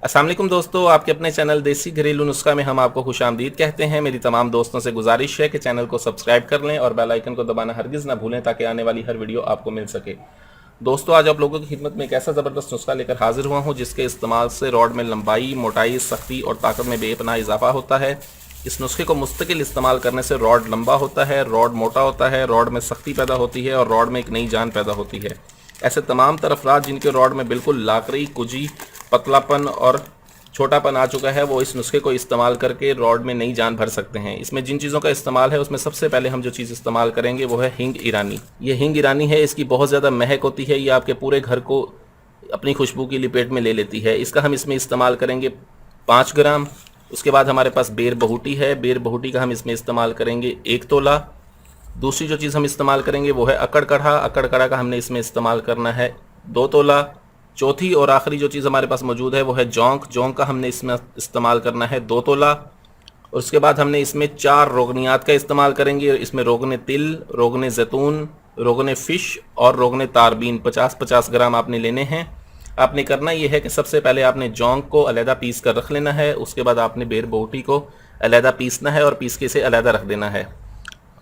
अस्सलाम वालेकुम दोस्तों, आपके अपने चैनल देसी घरेलू नुस्खा में हम आपको खुशामदीद कहते हैं। मेरी तमाम दोस्तों से गुजारिश है कि चैनल को सब्सक्राइब कर लें और बेल आइकन को दबाना हरगिज़ ना भूलें ताकि आने वाली हर वीडियो आपको मिल सके। दोस्तों, आज आप लोगों की खिदमत में एक ऐसा ज़बरदस्त नुस्खा लेकर हाजिर हुआ हूँ जिसके इस्तेमाल से रॉड में लंबाई, मोटाई, सख्ती और ताकत में बेपनाह इजाफा होता है। इस नुस्खे को मुस्तकिल इस्तेमाल करने से रॉड लंबा होता है, रॉड मोटा होता है, रॉड में सख्ती पैदा होती है और रॉड में एक नई जान पैदा होती है। ऐसे तमाम तरफरात जिनके रॉड में बिल्कुल लाकड़ी, कुजी, पतलापन और छोटापन आ चुका है, वो इस नुस्खे को इस्तेमाल करके रॉड में नई जान भर सकते हैं। इसमें जिन चीज़ों का इस्तेमाल है उसमें सबसे पहले हम जो चीज़ इस्तेमाल करेंगे वो है हींग ईरानी। ये हींग ईरानी है, इसकी बहुत ज़्यादा महक होती है, ये आपके पूरे घर को अपनी खुशबू की लपेट में ले लेती है। इसका हम इसमें इस्तेमाल करेंगे 5 ग्राम। उसके बाद हमारे पास बेर बहुटी है, बेर बहुटी का हम इसमें इस्तेमाल करेंगे 1 तोला। दूसरी जो चीज़ हम इस्तेमाल करेंगे वो है अकड़ कढ़ा। अकड़ कढ़ा का हमने इसमें इस्तेमाल करना है 2 तोला। चौथी और आखिरी जो चीज़ हमारे पास मौजूद है वो है जौंक। जौंक का हमने इसमें इस्तेमाल करना है 2 तोला। और उसके बाद हमने इसमें 4 रोगनियात का इस्तेमाल करेंगे। इसमें रोगने तिल, रोगने ज़ैतून, रोगने फ़िश और रोगने तारबीन 50-50 ग्राम आपने लेने हैं। आपने करना ये है कि सबसे पहले आपने जौंक को अलहदा पीस कर रख लेना है। उसके बाद आपने बेर बोटी को अलहदा पीसना है और पीस के इसे अलहदा रख देना है।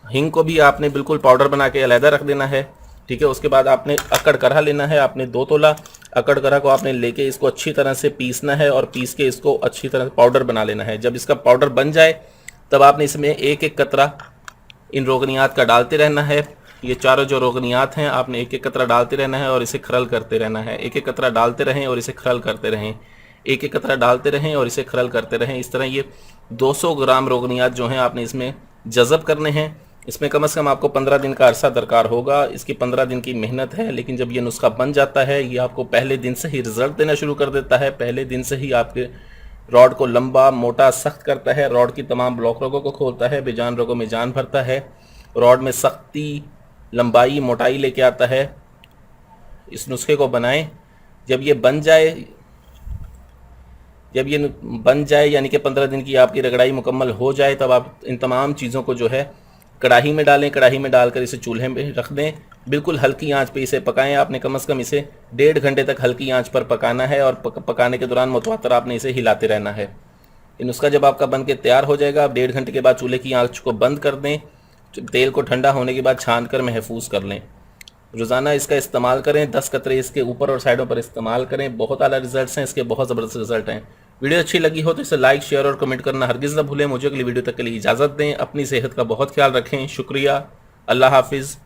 हींग को भी आपने बिल्कुल पाउडर बना के अलहदा रख देना है, ठीक है। उसके बाद आपने अकड़ करहा लेना है, आपने 2 तोला। अकड़ करहा को आपने लेके इसको अच्छी तरह से पीसना है और पीस के इसको अच्छी तरह से पाउडर बना लेना है। जब इसका पाउडर बन जाए तब आपने इसमें एक एक कतरा इन रोगनियात का डालते रहना है। ये चारों जो रोगनियात हैं आपने एक एक कतरा डालते रहना है और इसे खरल करते रहना है। एक एक कतरा डालते रहें और इसे खरल करते रहें, एक एक कतरा डालते रहें और इसे खरल करते रहें। इस तरह ये 200 ग्राम रोगनियात जो हैं आपने इसमें जज़ब करने हैं। इसमें कम से कम आपको 15 दिन का अरसा दरकार होगा। इसकी 15 दिन की मेहनत है, लेकिन जब ये नुस्खा बन जाता है ये आपको पहले दिन से ही रिजल्ट देना शुरू कर देता है। पहले दिन से ही आपके रॉड को लंबा, मोटा, सख्त करता है, रॉड की तमाम ब्लॉक रोगों को खोलता है, बेजान रोगों में जान भरता है, रॉड में सख्ती, लंबाई, मोटाई लेके आता है। इस नुस्खे को बनाएं। जब ये बन जाए यानी कि 15 दिन की आपकी रगड़ाई मुकम्मल हो जाए, तब आप इन तमाम चीज़ों को जो है कढ़ाई में डालें। कढ़ाई में डालकर इसे चूल्हे में रख दें। बिल्कुल हल्की आंच पे इसे पकाएं। आपने कम से कम इसे 1.5 घंटे तक हल्की आंच पर पकाना है और पकाने के दौरान मुतवातर आपने इसे हिलाते रहना है। ये नुस्खा जब आपका बन के तैयार हो जाएगा, आप 1.5 घंटे के बाद चूल्हे की आंच को बंद कर दें। तेल को ठंडा होने के बाद छान कर महफूज कर लें। रोज़ाना इसका इस्तेमाल करें। 10 कतरे इसके ऊपर और साइडों पर इस्तेमाल करें। बहुत आला रिजल्ट्स हैं इसके, बहुत ज़बरदस्त रिजल्ट हैं। वीडियो अच्छी लगी हो तो इसे लाइक, शेयर और कमेंट करना हरगिज़ ना भूलें। मुझे अगली वीडियो तक के लिए इजाज़त दें। अपनी सेहत का बहुत ख्याल रखें। शुक्रिया। अल्लाह हाफिज़।